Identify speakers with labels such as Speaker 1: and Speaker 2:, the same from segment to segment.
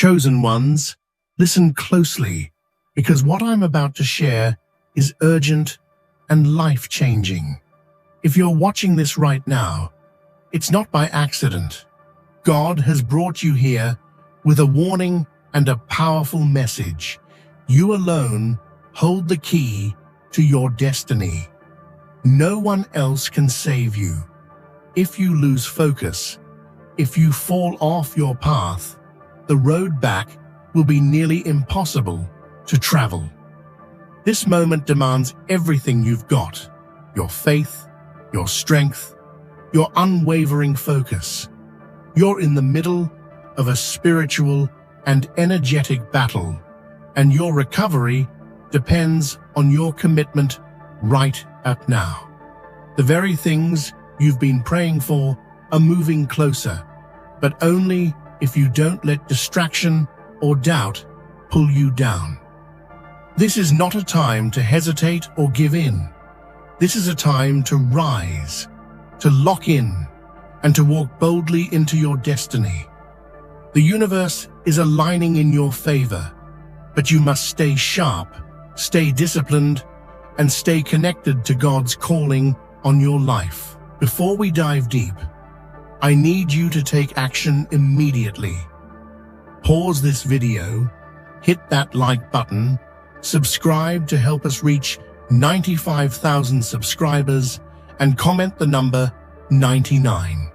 Speaker 1: Chosen ones, listen closely, because what I'm about to share is urgent and life-changing. If you're watching this right now, it's not by accident. God has brought you here with a warning and a powerful message. You alone hold the key to your destiny. No one else can save you. If you lose focus, if you fall off your path, the road back will be nearly impossible to travel. This moment demands everything you've got: your faith, your strength, your unwavering focus. You're in the middle of a spiritual and energetic battle, and your recovery depends on your commitment right up now. The very things you've been praying for are moving closer, but only if you don't let distraction or doubt pull you down. This is not a time to hesitate or give in. This is a time to rise, to lock in, and to walk boldly into your destiny. The universe is aligning in your favor, but you must stay sharp, stay disciplined, and stay connected to God's calling on your life. Before we dive deep, I need you to take action immediately. Pause this video, hit that like button, subscribe to help us reach 95,000 subscribers, and comment the number 99.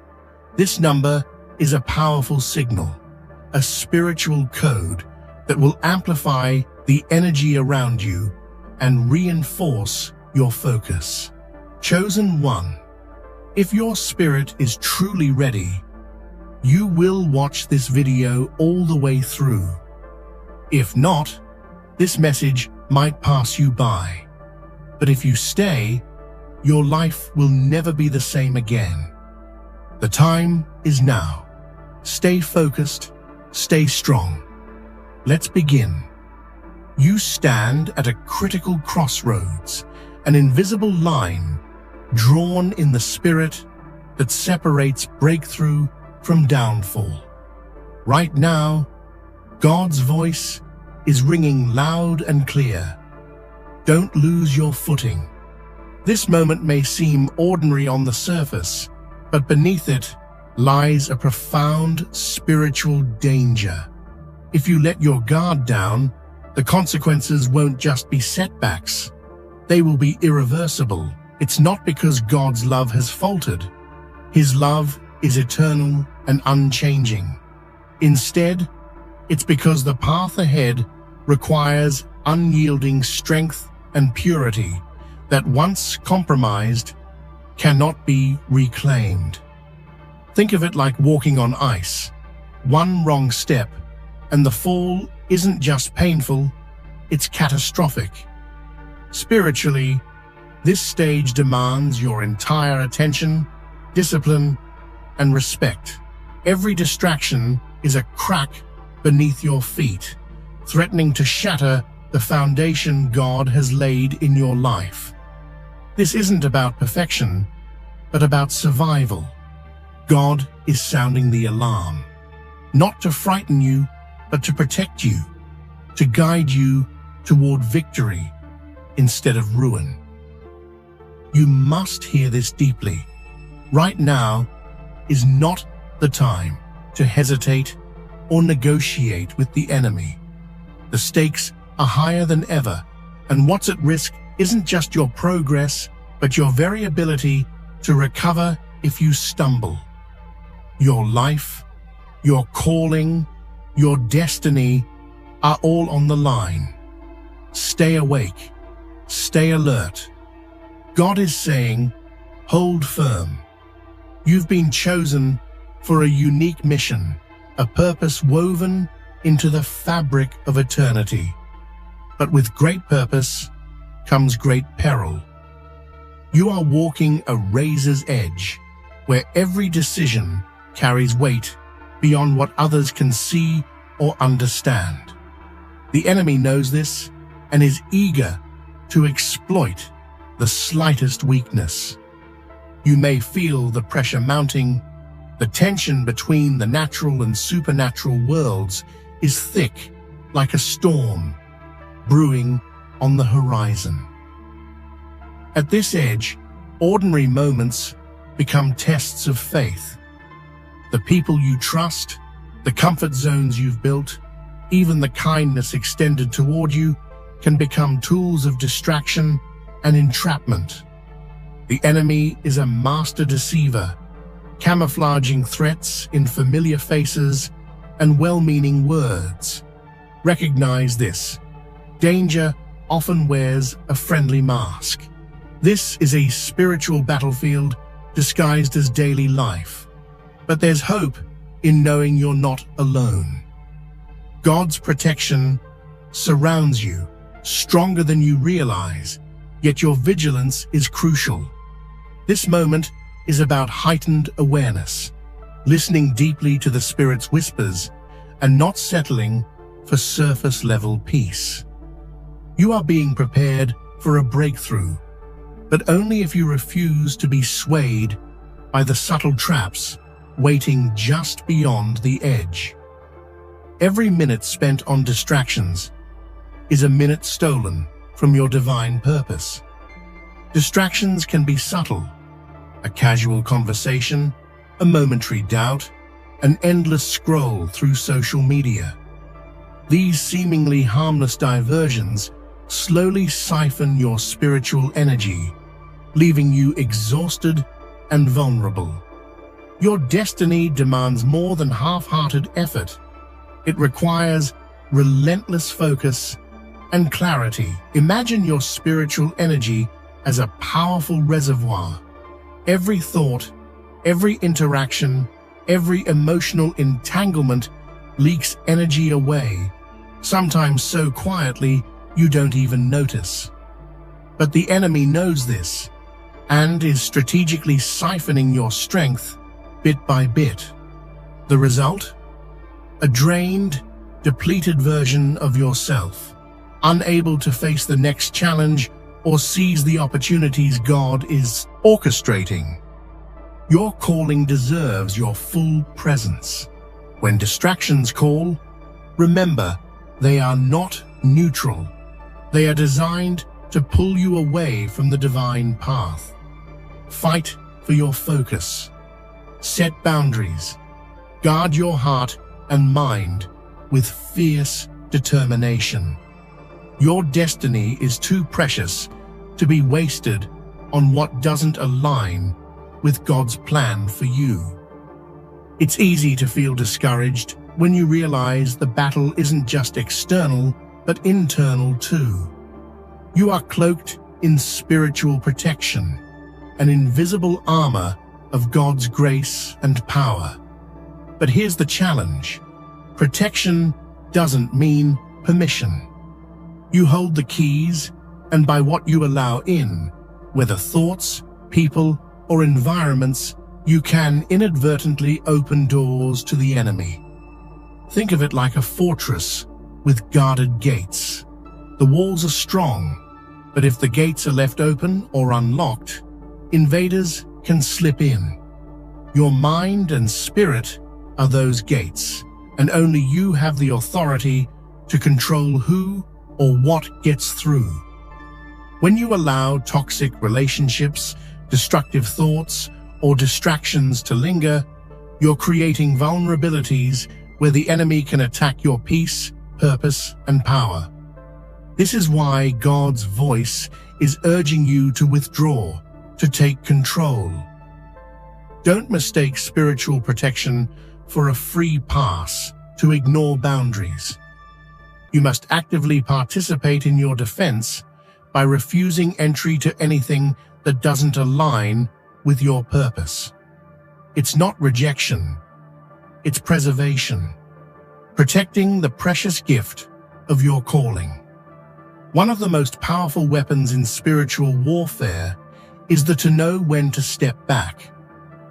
Speaker 1: This number is a powerful signal, a spiritual code that will amplify the energy around you and reinforce your focus. Chosen one, if your spirit is truly ready, you will watch this video all the way through. If not, this message might pass you by. But if you stay, your life will never be the same again. The time is now. Stay focused, stay strong. Let's begin. You stand at a critical crossroads, an invisible line drawn in the spirit that separates breakthrough from downfall. Right now, God's voice is ringing loud and clear. Don't lose your footing. This moment may seem ordinary on the surface, but beneath it lies a profound spiritual danger. If you let your guard down, the consequences won't just be setbacks. They will be irreversible. It's not because God's love has faltered. His love is eternal and unchanging. Instead, it's because the path ahead requires unyielding strength and purity that, once compromised, cannot be reclaimed. Think of it like walking on ice. One wrong step, and the fall isn't just painful, it's catastrophic. Spiritually, this stage demands your entire attention, discipline, and respect. Every distraction is a crack beneath your feet, threatening to shatter the foundation God has laid in your life. This isn't about perfection, but about survival. God is sounding the alarm, not to frighten you, but to protect you, to guide you toward victory instead of ruin. You must hear this deeply. Right now is not the time to hesitate or negotiate with the enemy. The stakes are higher than ever, and what's at risk isn't just your progress, but your very ability to recover if you stumble. Your life, your calling, your destiny are all on the line. Stay awake, stay alert. God is saying, hold firm. You've been chosen for a unique mission, a purpose woven into the fabric of eternity. But with great purpose comes great peril. You are walking a razor's edge, where every decision carries weight beyond what others can see or understand. The enemy knows this and is eager to exploit the slightest weakness. You may feel the pressure mounting, the tension between the natural and supernatural worlds is thick like a storm brewing on the horizon. At this edge, ordinary moments become tests of faith. The people you trust, the comfort zones you've built, even the kindness extended toward you can become tools of distraction and entrapment. The enemy is a master deceiver, camouflaging threats in familiar faces and well-meaning words. Recognize this. Danger often wears a friendly mask. This is a spiritual battlefield disguised as daily life. But there's hope in knowing you're not alone. God's protection surrounds you, stronger than you realize, yet your vigilance is crucial. This moment is about heightened awareness, listening deeply to the Spirit's whispers and not settling for surface-level peace. You are being prepared for a breakthrough, but only if you refuse to be swayed by the subtle traps waiting just beyond the edge. Every minute spent on distractions is a minute stolen from your divine purpose. Distractions can be subtle: a casual conversation, a momentary doubt, an endless scroll through social media. These seemingly harmless diversions slowly siphon your spiritual energy, leaving you exhausted and vulnerable. Your destiny demands more than half-hearted effort. It requires relentless focus and clarity. Imagine your spiritual energy as a powerful reservoir. Every thought, every interaction, every emotional entanglement leaks energy away, sometimes so quietly you don't even notice. But the enemy knows this and is strategically siphoning your strength bit by bit. The result? A drained, depleted version of yourself, unable to face the next challenge or seize the opportunities God is orchestrating. Your calling deserves your full presence. When distractions call, remember, they are not neutral. They are designed to pull you away from the divine path. Fight for your focus. Set boundaries. Guard your heart and mind with fierce determination. Your destiny is too precious to be wasted on what doesn't align with God's plan for you. It's easy to feel discouraged when you realize the battle isn't just external, but internal too. You are cloaked in spiritual protection, an invisible armor of God's grace and power. But here's the challenge. Protection doesn't mean permission. You hold the keys, and by what you allow in, whether thoughts, people, or environments, you can inadvertently open doors to the enemy. Think of it like a fortress with guarded gates. The walls are strong, but if the gates are left open or unlocked, invaders can slip in. Your mind and spirit are those gates, and only you have the authority to control who or what gets through. When you allow toxic relationships, destructive thoughts, or distractions to linger, you're creating vulnerabilities where the enemy can attack your peace, purpose, and power. This is why God's voice is urging you to withdraw, to take control. Don't mistake spiritual protection for a free pass to ignore boundaries. You must actively participate in your defense by refusing entry to anything that doesn't align with your purpose. It's not rejection, it's preservation, protecting the precious gift of your calling. One of the most powerful weapons in spiritual warfare is to know when to step back.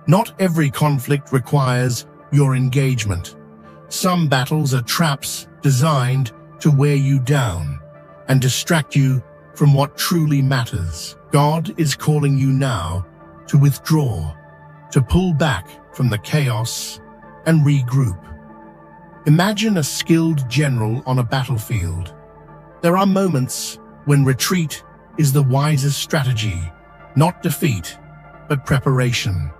Speaker 1: Not every conflict requires your engagement. Some battles are traps designed to wear you down and distract you from what truly matters. God is calling you now to withdraw, to pull back from the chaos and regroup. Imagine a skilled general on a battlefield. There are moments when retreat is the wisest strategy, not defeat, but preparation.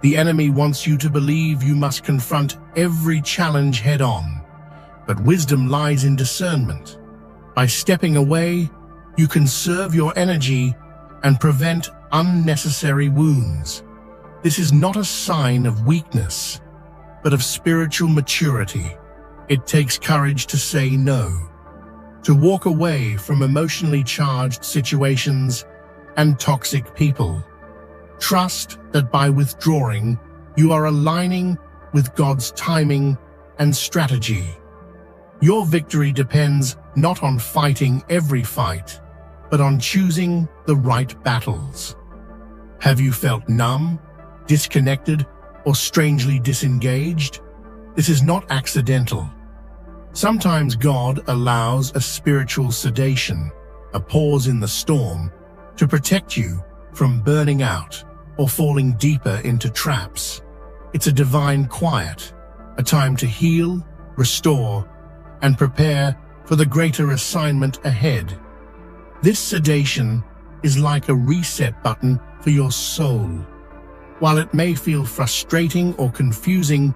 Speaker 1: The enemy wants you to believe you must confront every challenge head-on, but wisdom lies in discernment. By stepping away, you conserve your energy and prevent unnecessary wounds. This is not a sign of weakness, but of spiritual maturity. It takes courage to say no, to walk away from emotionally charged situations and toxic people. Trust that by withdrawing, you are aligning with God's timing and strategy. Your victory depends not on fighting every fight, but on choosing the right battles. Have you felt numb, disconnected, or strangely disengaged? This is not accidental. Sometimes God allows a spiritual sedation, a pause in the storm, to protect you from burning out or falling deeper into traps. It's a divine quiet, a time to heal, restore, and prepare for the greater assignment ahead. This sedation is like a reset button for your soul. While it may feel frustrating or confusing,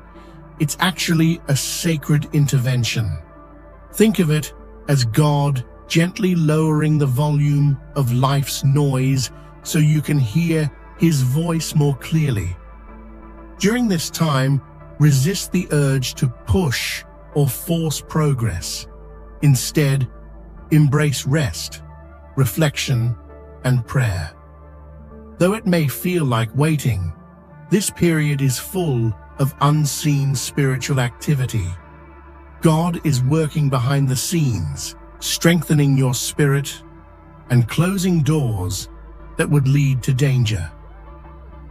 Speaker 1: it's actually a sacred intervention. Think of it as God gently lowering the volume of life's noise so you can hear His voice more clearly. During this time, resist the urge to push or force progress. Instead, embrace rest, reflection, and prayer. Though it may feel like waiting, this period is full of unseen spiritual activity. God is working behind the scenes, strengthening your spirit and closing doors that would lead to danger.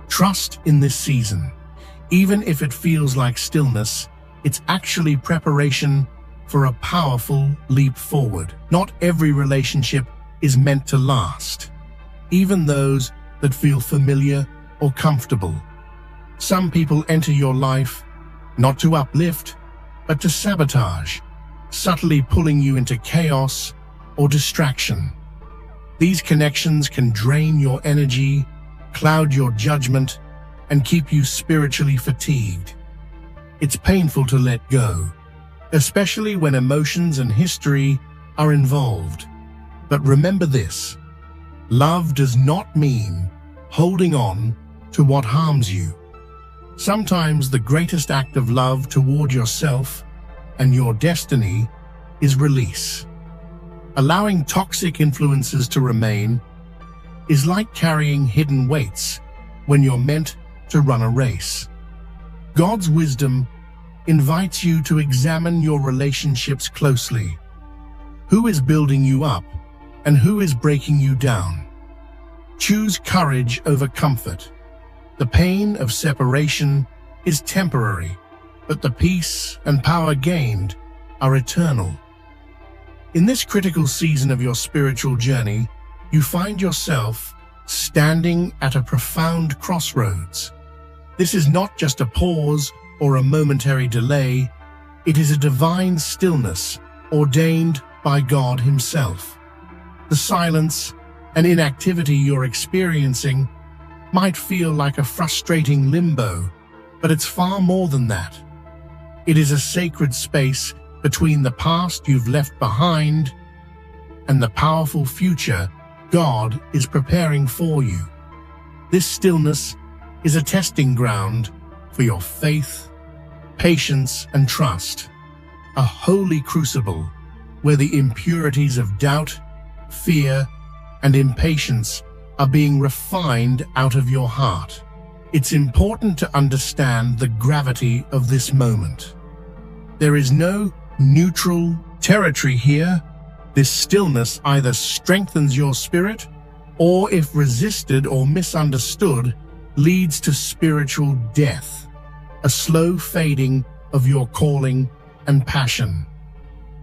Speaker 1: Trust in this season. Even if it feels like stillness, it's actually preparation for a powerful leap forward. Not every relationship is meant to last, even those that feel familiar or comfortable. Some people enter your life not to uplift, but to sabotage, subtly pulling you into chaos or distraction. These connections can drain your energy, cloud your judgment, and keep you spiritually fatigued. It's painful to let go, especially when emotions and history are involved. But remember this: love does not mean holding on to what harms you. Sometimes the greatest act of love toward yourself and your destiny is release. Allowing toxic influences to remain is like carrying hidden weights when you're meant to run a race. God's wisdom invites you to examine your relationships closely. Who is building you up and who is breaking you down? Choose courage over comfort. The pain of separation is temporary, but the peace and power gained are eternal. In this critical season of your spiritual journey, you find yourself standing at a profound crossroads. This is not just a pause or a momentary delay, it is a divine stillness ordained by God Himself. The silence and inactivity you're experiencing might feel like a frustrating limbo, but it's far more than that. It is a sacred space between the past you've left behind and the powerful future God is preparing for you. This stillness is a testing ground for your faith, patience, and trust, a holy crucible where the impurities of doubt, fear, and impatience are being refined out of your heart. It's important to understand the gravity of this moment. There is no neutral territory here. This stillness either strengthens your spirit, or if resisted or misunderstood, leads to spiritual death, a slow fading of your calling and passion.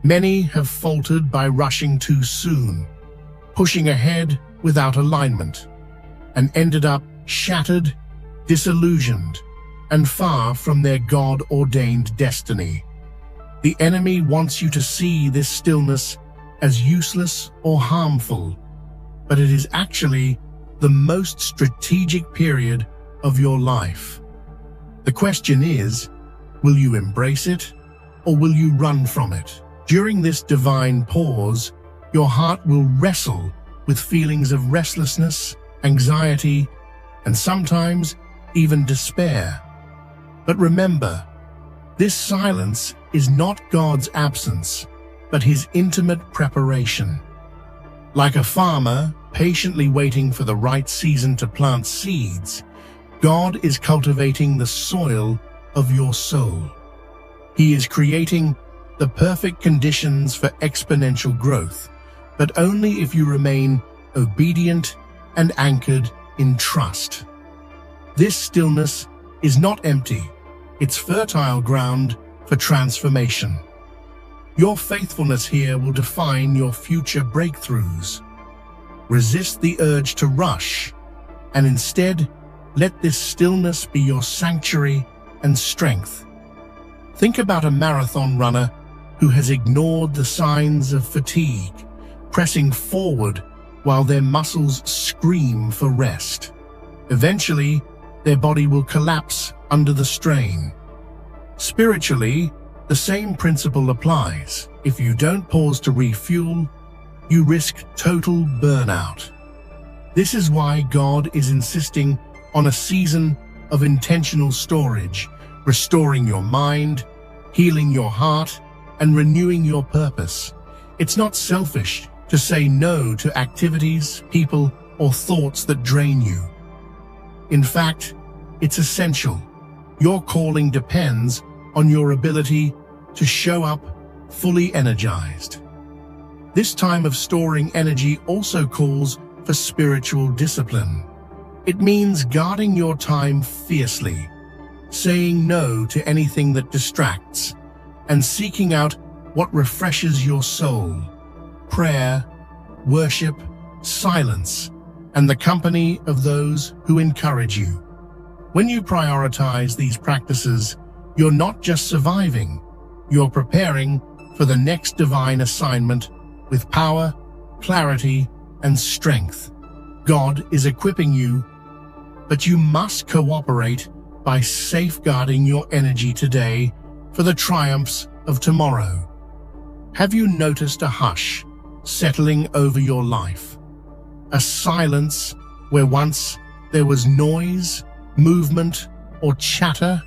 Speaker 1: Many have faltered by rushing too soon, pushing ahead without alignment, and ended up shattered, disillusioned, and far from their God-ordained destiny. The enemy wants you to see this stillness as useless or harmful, but it is actually the most strategic period of your life. The question is, will you embrace it or will you run from it? During this divine pause, your heart will wrestle with feelings of restlessness, anxiety, and sometimes even despair. But remember, this silence is not God's absence, but His intimate preparation. Like a farmer patiently waiting for the right season to plant seeds, God is cultivating the soil of your soul. He is creating the perfect conditions for exponential growth, but only if you remain obedient and anchored in trust. This stillness is not empty, it's fertile ground for transformation. Your faithfulness here will define your future breakthroughs. Resist the urge to rush, and instead, let this stillness be your sanctuary and strength. Think about a marathon runner who has ignored the signs of fatigue, pressing forward while their muscles scream for rest. Eventually, their body will collapse under the strain. Spiritually, the same principle applies. If you don't pause to refuel, you risk total burnout. This is why God is insisting on a season of intentional storage, restoring your mind, healing your heart, and renewing your purpose. It's not selfish to say no to activities, people, or thoughts that drain you. In fact, it's essential. Your calling depends on your ability to show up fully energized. This time of storing energy also calls for spiritual discipline. It means guarding your time fiercely, saying no to anything that distracts, and seeking out what refreshes your soul. Prayer, worship, silence, and the company of those who encourage you. When you prioritize these practices, you're not just surviving, you're preparing for the next divine assignment with power, clarity, and strength. God is equipping you, but you must cooperate by safeguarding your energy today for the triumphs of tomorrow. Have you noticed a hush settling over your life? A silence where once there was noise, movement, or chatter?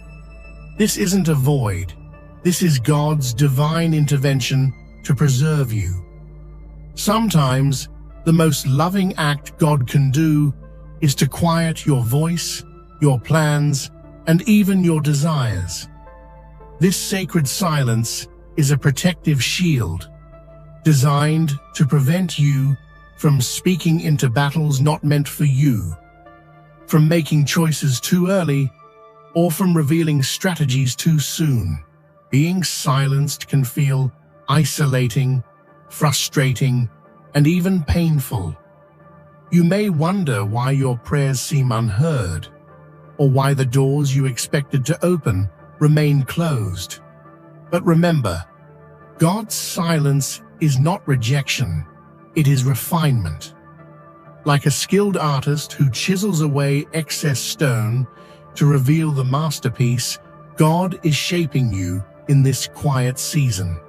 Speaker 1: This isn't a void. This is God's divine intervention to preserve you. Sometimes, the most loving act God can do is to quiet your voice, your plans, and even your desires. This sacred silence is a protective shield, designed to prevent you from speaking into battles not meant for you, from making choices too early, or from revealing strategies too soon. Being silenced can feel isolating, frustrating, and even painful. You may wonder why your prayers seem unheard, or why the doors you expected to open remain closed. But remember, God's silence is not rejection, it is refinement. Like a skilled artist who chisels away excess stone to reveal the masterpiece, God is shaping you in this quiet season.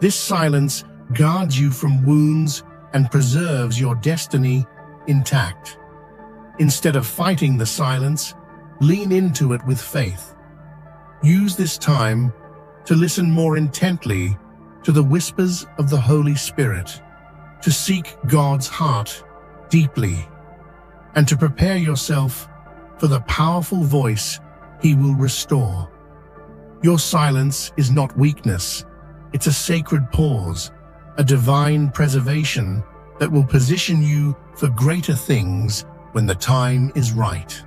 Speaker 1: This silence guards you from wounds and preserves your destiny intact. Instead of fighting the silence, lean into it with faith. Use this time to listen more intently to the whispers of the Holy Spirit, to seek God's heart deeply, and to prepare yourself for the powerful voice He will restore. Your silence is not weakness, it's a sacred pause, a divine preservation that will position you for greater things when the time is right.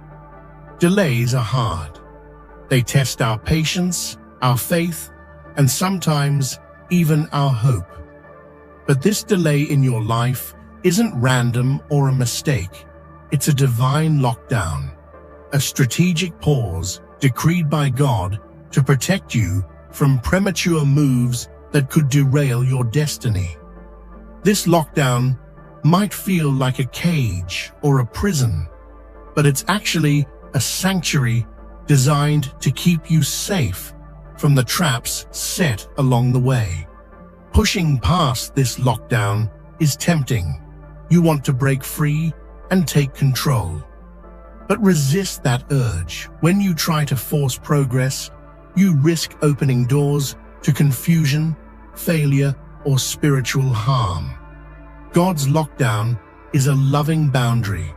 Speaker 1: Delays are hard. They test our patience, our faith, and sometimes even our hope. But this delay in your life isn't random or a mistake. It's a divine lockdown, a strategic pause decreed by God to protect you from premature moves that could derail your destiny. This lockdown might feel like a cage or a prison, but it's actually a sanctuary designed to keep you safe from the traps set along the way. Pushing past this lockdown is tempting. You want to break free and take control. But resist that urge. When you try to force progress, you risk opening doors to confusion, failure, or spiritual harm. God's lockdown is a loving boundary,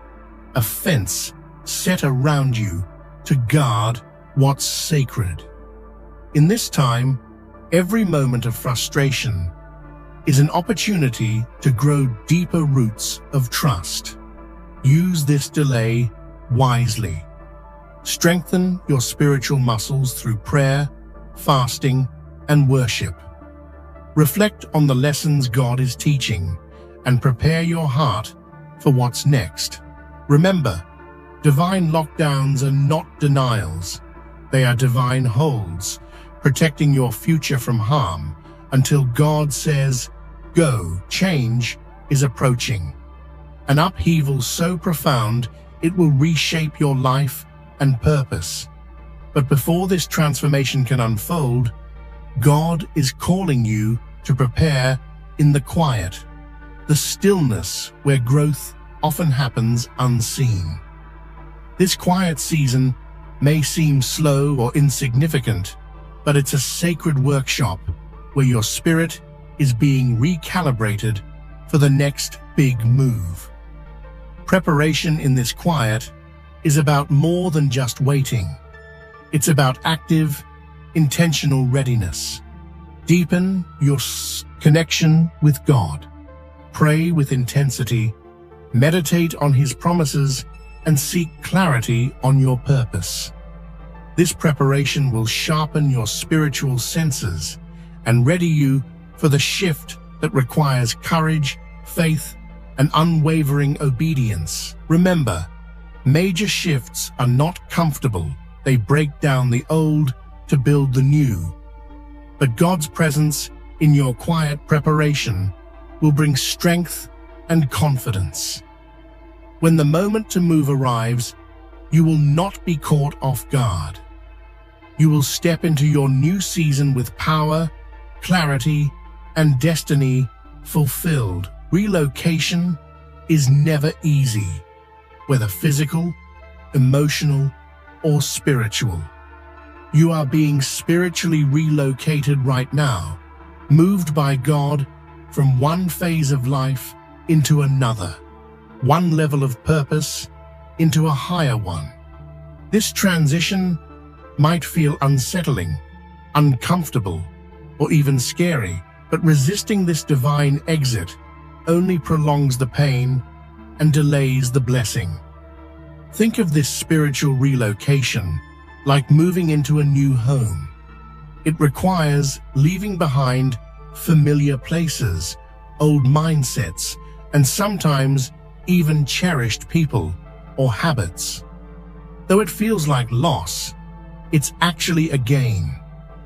Speaker 1: a fence set around you to guard what's sacred. In this time, every moment of frustration is an opportunity to grow deeper roots of trust. Use this delay wisely. Strengthen your spiritual muscles through prayer, fasting, and worship. Reflect on the lessons God is teaching and prepare your heart for what's next. Remember, divine lockdowns are not denials. They are divine holds, protecting your future from harm until God says, "Go." Change is approaching. An upheaval so profound it will reshape your life and purpose. But before this transformation can unfold, God is calling you to prepare in the quiet, the stillness where growth often happens unseen. This quiet season may seem slow or insignificant, but it's a sacred workshop where your spirit is being recalibrated for the next big move. Preparation in this quiet is about more than just waiting. It's about active, intentional readiness. Deepen your connection with God. Pray with intensity, meditate on His promises, and seek clarity on your purpose. This preparation will sharpen your spiritual senses and ready you for the shift that requires courage, faith, and unwavering obedience. Remember, major shifts are not comfortable. They break down the old to build the new. But God's presence in your quiet preparation will bring strength and confidence. When the moment to move arrives, you will not be caught off guard. You will step into your new season with power, clarity, and destiny fulfilled. Relocation is never easy, whether physical, emotional, or spiritual. You are being spiritually relocated right now, moved by God from one phase of life into another, one level of purpose into a higher one. This transition might feel unsettling, uncomfortable, or even scary, but resisting this divine exit only prolongs the pain and delays the blessing. Think of this spiritual relocation like moving into a new home. It requires leaving behind familiar places, old mindsets, and sometimes even cherished people or habits. Though it feels like loss, it's actually a gain,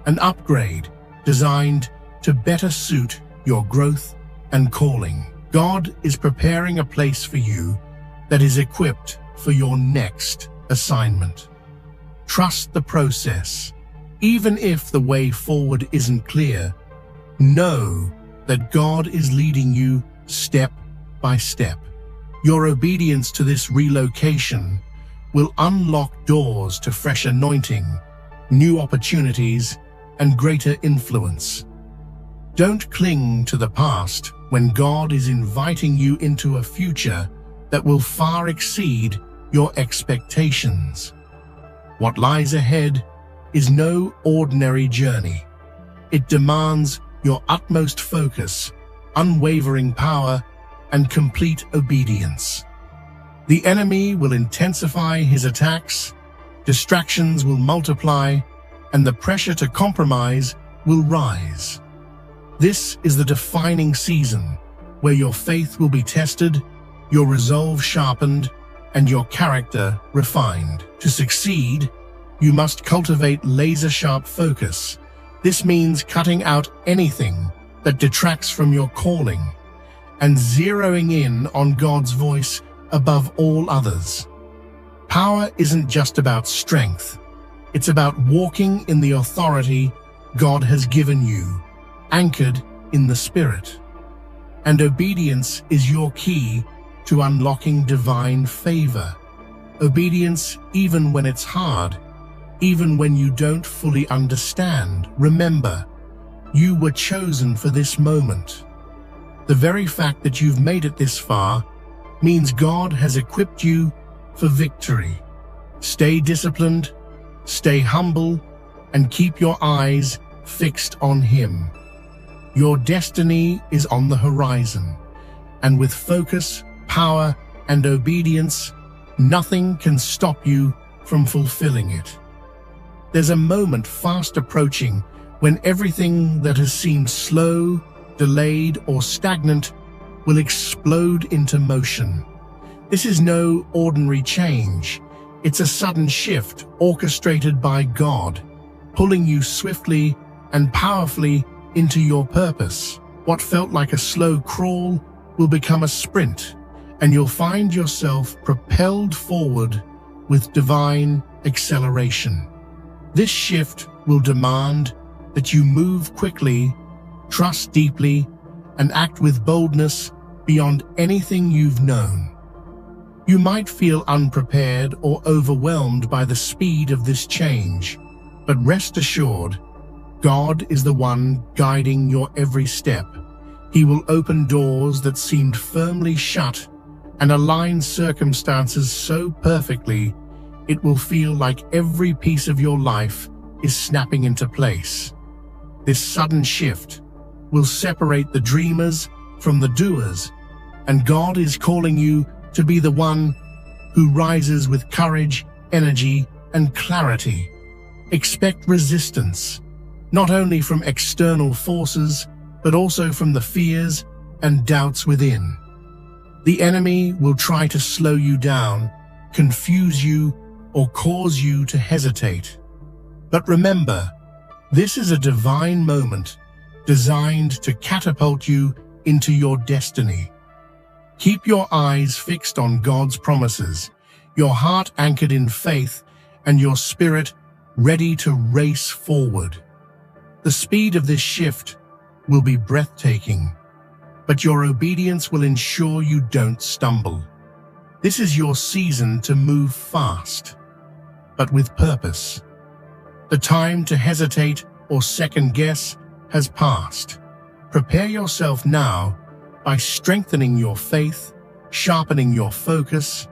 Speaker 1: an upgrade designed to better suit your growth and calling. God is preparing a place for you that is equipped for your next assignment. Trust the process. Even if the way forward isn't clear, know that God is leading you step by step. Your obedience to this relocation will unlock doors to fresh anointing, new opportunities, and greater influence. Don't cling to the past when God is inviting you into a future that will far exceed your expectations. What lies ahead is no ordinary journey. It demands your utmost focus, unwavering power, and complete obedience. The enemy will intensify his attacks, distractions will multiply, and the pressure to compromise will rise. This is the defining season where your faith will be tested, your resolve sharpened, and your character refined. To succeed, you must cultivate laser-sharp focus, This means cutting out anything that detracts from your calling and zeroing in on God's voice above all others. Power isn't just about strength. It's about walking in the authority God has given you, anchored in the Spirit. And obedience is your key to unlocking divine favor. Obedience even when it's hard, even when you don't fully understand. Remember, you were chosen for this moment. The very fact that you've made it this far means God has equipped you for victory. Stay disciplined, stay humble, and keep your eyes fixed on Him. Your destiny is on the horizon, and with focus, power, and obedience, nothing can stop you from fulfilling it. There's a moment fast approaching when everything that has seemed slow, delayed, or stagnant will explode into motion. This is no ordinary change. It's a sudden shift orchestrated by God, pulling you swiftly and powerfully into your purpose. What felt like a slow crawl will become a sprint, and you'll find yourself propelled forward with divine acceleration. This shift will demand that you move quickly, trust deeply, and act with boldness beyond anything you've known. You might feel unprepared or overwhelmed by the speed of this change, but rest assured, God is the one guiding your every step. He will open doors that seemed firmly shut and align circumstances so perfectly it will feel like every piece of your life is snapping into place. This sudden shift will separate the dreamers from the doers, and God is calling you to be the one who rises with courage, energy, and clarity. Expect resistance, not only from external forces, but also from the fears and doubts within. The enemy will try to slow you down, confuse you, or cause you to hesitate. But remember, this is a divine moment designed to catapult you into your destiny. Keep your eyes fixed on God's promises, your heart anchored in faith, and your spirit ready to race forward. The speed of this shift will be breathtaking, but your obedience will ensure you don't stumble. This is your season to move fast, but with purpose. The time to hesitate or second guess has passed. Prepare yourself now by strengthening your faith, sharpening your focus,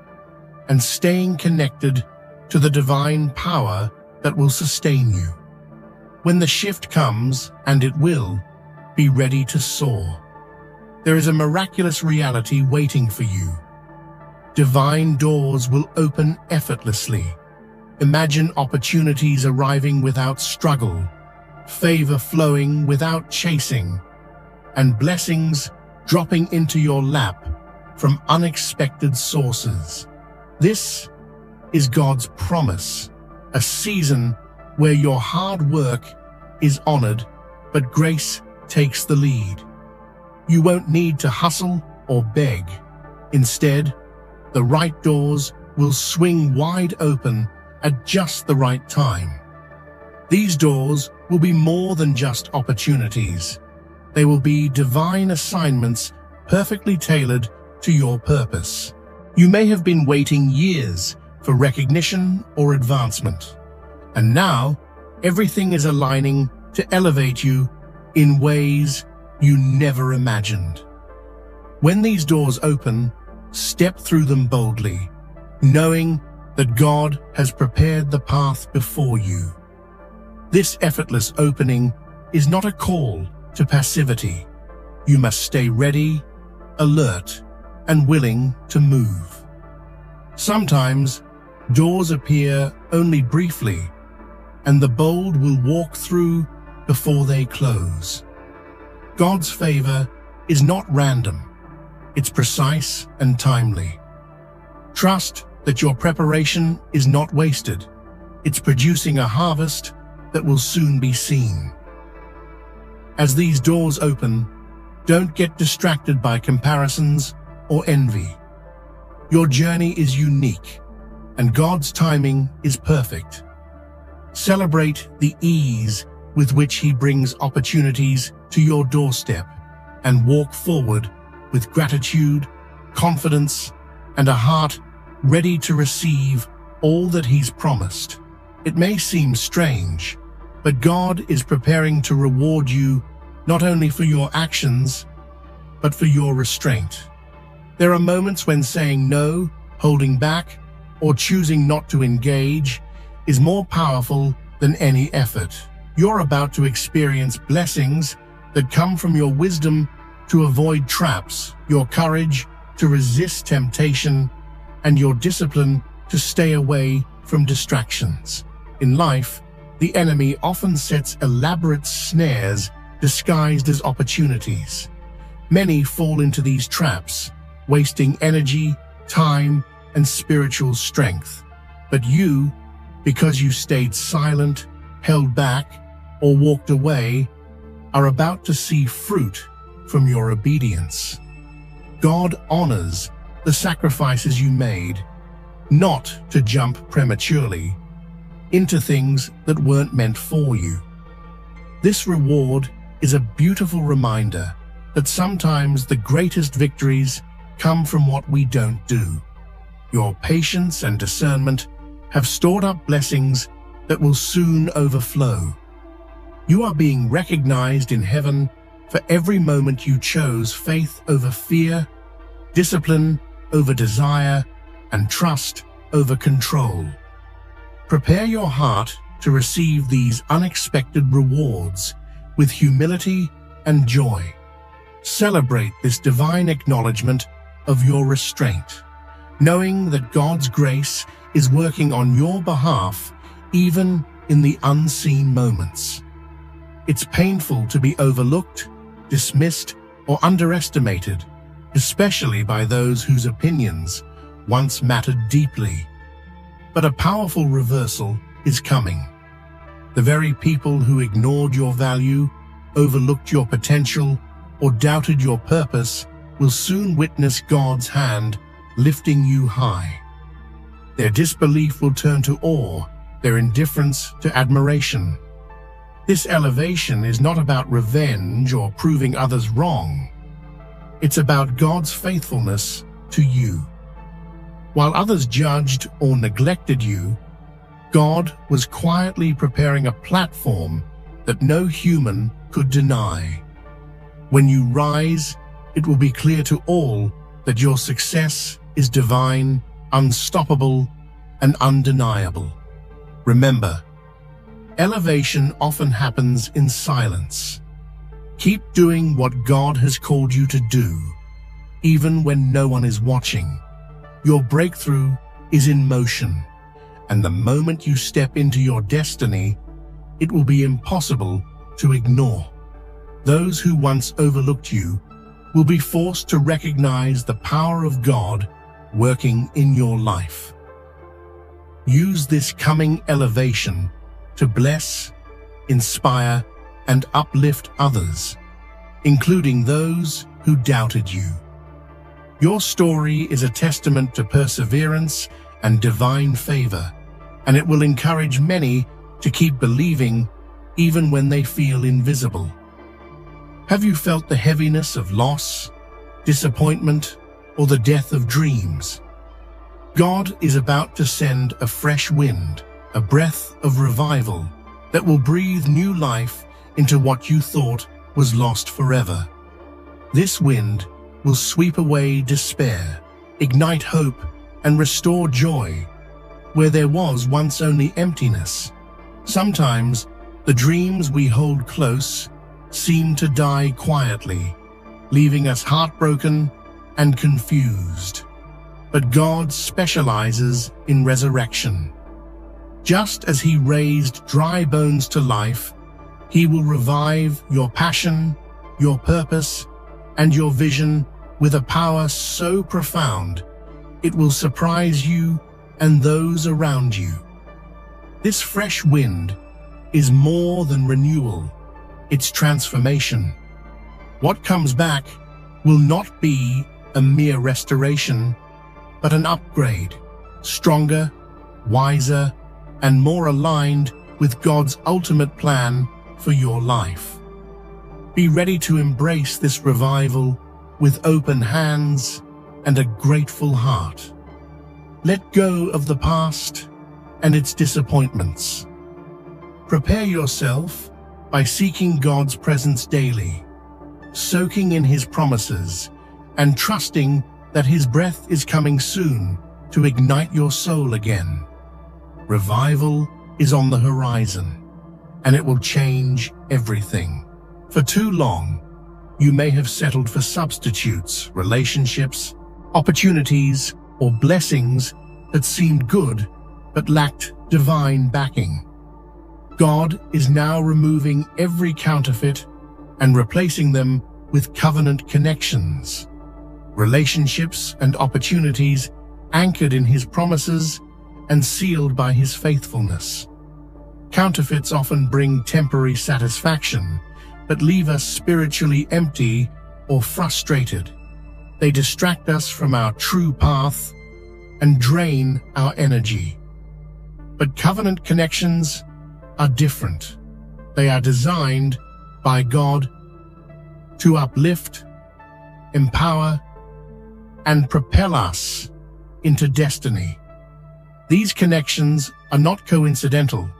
Speaker 1: and staying connected to the divine power that will sustain you. When the shift comes, and it will, be ready to soar. There is a miraculous reality waiting for you. Divine doors will open effortlessly. Imagine opportunities arriving without struggle, favor flowing without chasing, and blessings dropping into your lap from unexpected sources. This is God's promise, a season where your hard work is honored, but grace takes the lead. You won't need to hustle or beg. Instead, the right doors will swing wide open at just the right time. These doors will be more than just opportunities. They will be divine assignments perfectly tailored to your purpose. You may have been waiting years for recognition or advancement, and now everything is aligning to elevate you in ways you never imagined. When these doors open, step through them boldly, knowing that God has prepared the path before you. This effortless opening is not a call to passivity. You must stay ready, alert, and willing to move. Sometimes, doors appear only briefly, and the bold will walk through before they close. God's favor is not random. It's precise and timely. Trust that your preparation is not wasted. It's producing a harvest that will soon be seen. As these doors open, don't get distracted by comparisons or envy. Your journey is unique, and God's timing is perfect. Celebrate the ease with which He brings opportunities to your doorstep, and walk forward with gratitude, confidence, and a heart ready to receive all that He's promised. It may seem strange, but God is preparing to reward you not only for your actions, but for your restraint. There are moments when saying no, holding back, or choosing not to engage is more powerful than any effort. You're about to experience blessings that come from your wisdom to avoid traps, your courage to resist temptation, and your discipline to stay away from distractions. In life, the enemy often sets elaborate snares disguised as opportunities. Many fall into these traps, wasting energy, time, and spiritual strength. But you, because you stayed silent, held back, or walked away, are about to see fruit from your obedience. God honors the sacrifices you made, not to jump prematurely into things that weren't meant for you. This reward is a beautiful reminder that sometimes the greatest victories come from what we don't do. Your patience and discernment have stored up blessings that will soon overflow. You are being recognized in heaven for every moment you chose faith over fear, discipline over desire, and trust over control. Prepare your heart to receive these unexpected rewards with humility and joy. Celebrate this divine acknowledgement of your restraint, knowing that God's grace is working on your behalf even in the unseen moments. It's painful to be overlooked, dismissed, or underestimated, especially by those whose opinions once mattered deeply. But a powerful reversal is coming. The very people who ignored your value, overlooked your potential, or doubted your purpose will soon witness God's hand lifting you high. Their disbelief will turn to awe, their indifference to admiration. This elevation is not about revenge or proving others wrong. It's about God's faithfulness to you. While others judged or neglected you, God was quietly preparing a platform that no human could deny. When you rise, it will be clear to all that your success is divine, unstoppable, and undeniable. Remember, elevation often happens in silence. Keep doing what God has called you to do, even when no one is watching. Your breakthrough is in motion, and the moment you step into your destiny, it will be impossible to ignore. Those who once overlooked you will be forced to recognize the power of God working in your life. Use this coming elevation to bless, inspire, and uplift others, including those who doubted you. Your story is a testament to perseverance and divine favor, and it will encourage many to keep believing even when they feel invisible. Have you felt the heaviness of loss, disappointment, or the death of dreams? God is about to send a fresh wind, a breath of revival that will breathe new life into what you thought was lost forever. This wind will sweep away despair, ignite hope, and restore joy where there was once only emptiness. Sometimes the dreams we hold close seem to die quietly, leaving us heartbroken and confused. But God specializes in resurrection. Just as He raised dry bones to life, He will revive your passion, your purpose, and your vision with a power so profound, it will surprise you and those around you. This fresh wind is more than renewal. It's transformation. What comes back will not be a mere restoration, but an upgrade, stronger, wiser, and more aligned with God's ultimate plan for your life. Be ready to embrace this revival with open hands and a grateful heart. Let go of the past and its disappointments. Prepare yourself by seeking God's presence daily, soaking in His promises, and trusting that His breath is coming soon to ignite your soul again. Revival is on the horizon, and it will change everything. For too long, you may have settled for substitutes, relationships, opportunities, or blessings that seemed good but lacked divine backing. God is now removing every counterfeit and replacing them with covenant connections, relationships and opportunities anchored in His promises and sealed by His faithfulness. Counterfeits often bring temporary satisfaction, but leave us spiritually empty or frustrated. They distract us from our true path and drain our energy. But covenant connections are different. They are designed by God to uplift, empower, and propel us into destiny. These connections are not coincidental.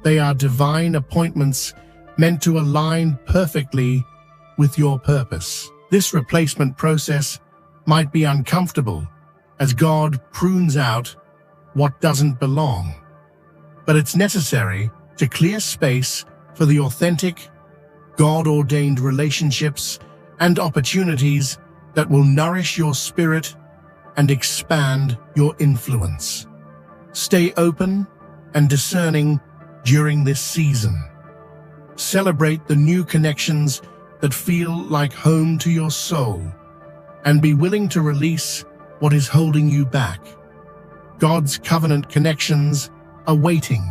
Speaker 1: They are divine appointments meant to align perfectly with your purpose. This replacement process might be uncomfortable as God prunes out what doesn't belong, but it's necessary to clear space for the authentic, God-ordained relationships and opportunities that will nourish your spirit and expand your influence. Stay open and discerning during this season. Celebrate the new connections that feel like home to your soul, and be willing to release what is holding you back. God's covenant connections are waiting,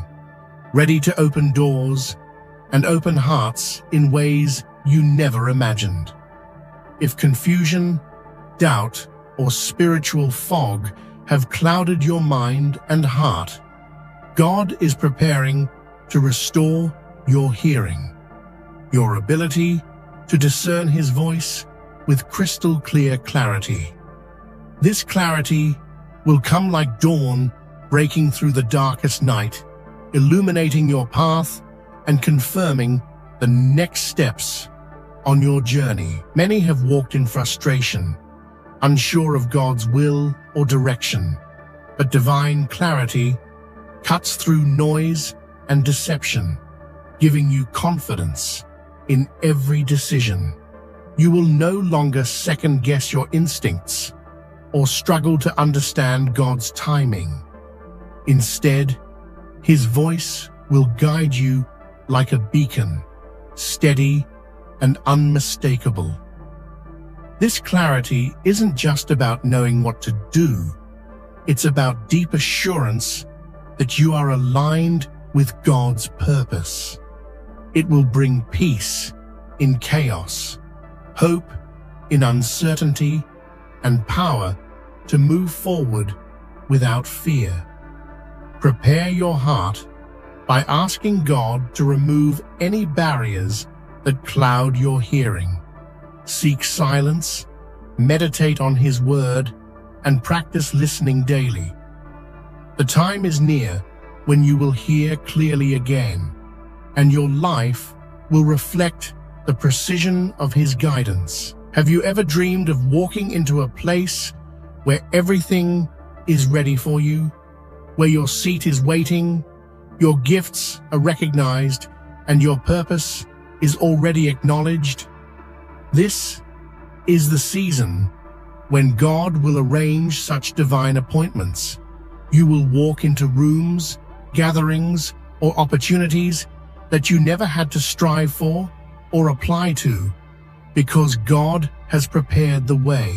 Speaker 1: ready to open doors and open hearts in ways you never imagined. If confusion, doubt, or spiritual fog have clouded your mind and heart, God is preparing to restore your hearing, your ability to discern His voice with crystal clear clarity. This clarity will come like dawn breaking through the darkest night, illuminating your path and confirming the next steps on your journey. Many have walked in frustration, unsure of God's will or direction, but divine clarity cuts through noise and deception, giving you confidence in every decision. You will no longer second-guess your instincts or struggle to understand God's timing. Instead, His voice will guide you like a beacon, steady and unmistakable. This clarity isn't just about knowing what to do. It's about deep assurance that you are aligned with God's purpose. It will bring peace in chaos, hope in uncertainty, and power to move forward without fear. Prepare your heart by asking God to remove any barriers that cloud your hearing. Seek silence, meditate on His word, and practice listening daily. The time is near when you will hear clearly again, and your life will reflect the precision of His guidance. Have you ever dreamed of walking into a place where everything is ready for you, where your seat is waiting, your gifts are recognized, and your purpose is already acknowledged? This is the season when God will arrange such divine appointments. You will walk into rooms, gatherings, or opportunities that you never had to strive for or apply to, because God has prepared the way.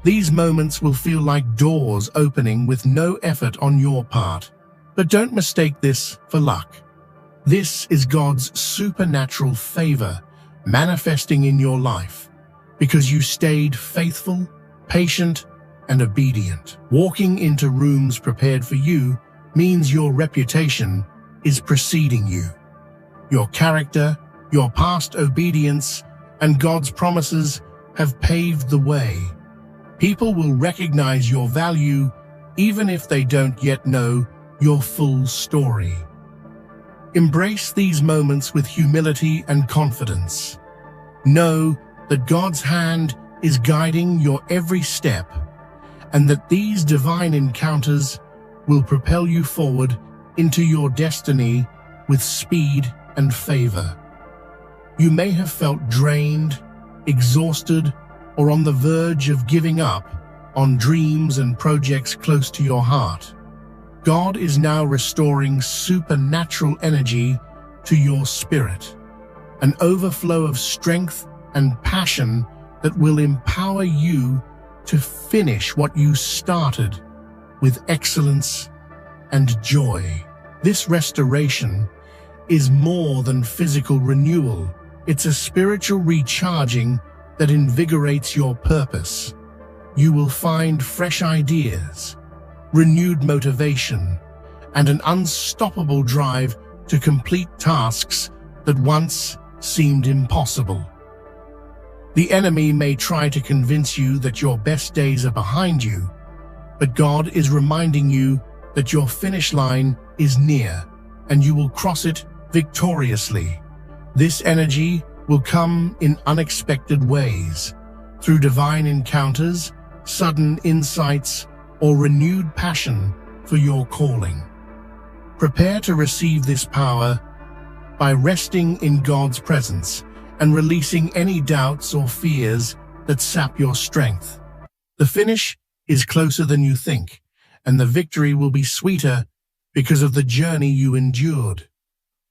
Speaker 1: These moments will feel like doors opening with no effort on your part. But don't mistake this for luck. This is God's supernatural favor manifesting in your life because you stayed faithful, patient, and obedient. Walking into rooms prepared for you means your reputation is preceding you. Your character, your past obedience, and God's promises have paved the way. People will recognize your value even if they don't yet know your full story. Embrace these moments with humility and confidence. Know that God's hand is guiding your every step, and that these divine encounters will propel you forward into your destiny with speed and favor. You may have felt drained, exhausted, or on the verge of giving up on dreams and projects close to your heart. God is now restoring supernatural energy to your spirit, an overflow of strength and passion that will empower you to finish what you started with excellence and joy. This restoration is more than physical renewal. It's a spiritual recharging that invigorates your purpose. You will find fresh ideas, renewed motivation, and an unstoppable drive to complete tasks that once seemed impossible. The enemy may try to convince you that your best days are behind you, but God is reminding you that your finish line is near and you will cross it victoriously. This energy will come in unexpected ways, through divine encounters, sudden insights, or renewed passion for your calling. Prepare to receive this power by resting in God's presence and releasing any doubts or fears that sap your strength. The finish is closer than you think, and the victory will be sweeter because of the journey you endured.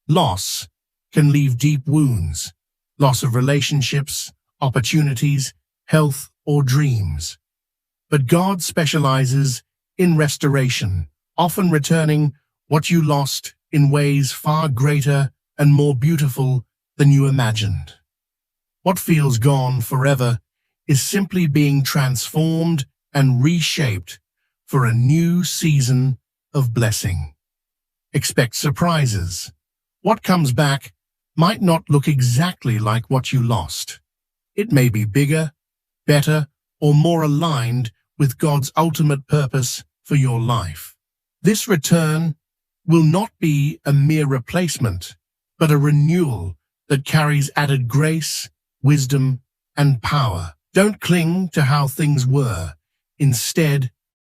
Speaker 1: Loss can leave deep wounds, loss of relationships, opportunities, health, or dreams. But God specializes in restoration, often returning what you lost in ways far greater and more beautiful than you imagined. What feels gone forever is simply being transformed and reshaped for a new season of blessing. Expect surprises. What comes back might not look exactly like what you lost. It may be bigger, better, or more aligned with God's ultimate purpose for your life. This return will not be a mere replacement, but a renewal that carries added grace, wisdom, and power. Don't cling to how things were. Instead,